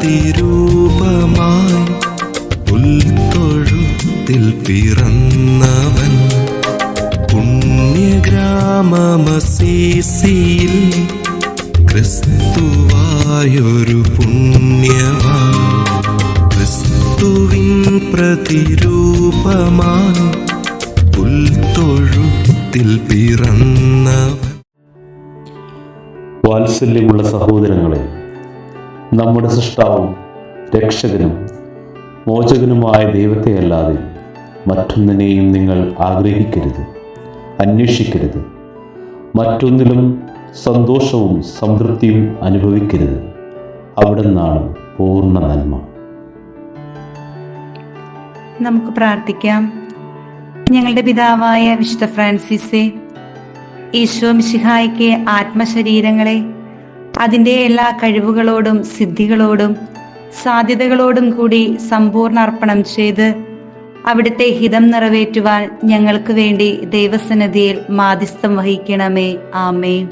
പ്രതിരൂപമായി പുൽത്തൊഴുത്തിൽ പിറന്നവൻ, പുണ്യഗ്രാമമസീസിയിൽ ക്രിസ്തുവായൊരു പുണ്യവാൻ, ക്രിസ്തുവിൻ പ്രതിരൂപമായി പുൽത്തൊഴുത്തിൽ പിറന്നവൻ. വാത്സല്യമുള്ള സഹോദരങ്ങളെ, നമ്മുടെ സൃഷ്ടാവും രക്ഷകനും മോചകനുമായ ദൈവത്തെ അല്ലാതെ മറ്റൊന്നിനെയും നിങ്ങൾ ആഗ്രഹിക്കരുത്, അന്വേഷിക്കരുത്. മറ്റൊന്നിലും സന്തോഷവും സംതൃപ്തിയും അനുഭവിക്കരുത്. അവിടെ നിന്നാണ് പൂർണ്ണ നന്മ. നമുക്ക് പ്രാർത്ഥിക്കാം. ഞങ്ങളുടെ പിതാവായ വിശുദ്ധ ഫ്രാൻസിസെ, ഈശോ മിശിഹായ്ക്ക് ആത്മശരീരങ്ങളെ അതിൻ്റെ എല്ലാ കഴിവുകളോടും സിദ്ധികളോടും സാധ്യതകളോടും കൂടി സമ്പൂർണ്ണ അർപ്പണം ചെയ്ത് അവിടുത്തെ ഹിതം നിറവേറ്റുവാൻ ഞങ്ങൾക്ക് വേണ്ടി ദൈവസന്നിധിയിൽ മാധ്യസ്ഥം വഹിക്കണമേ. ആമേൻ.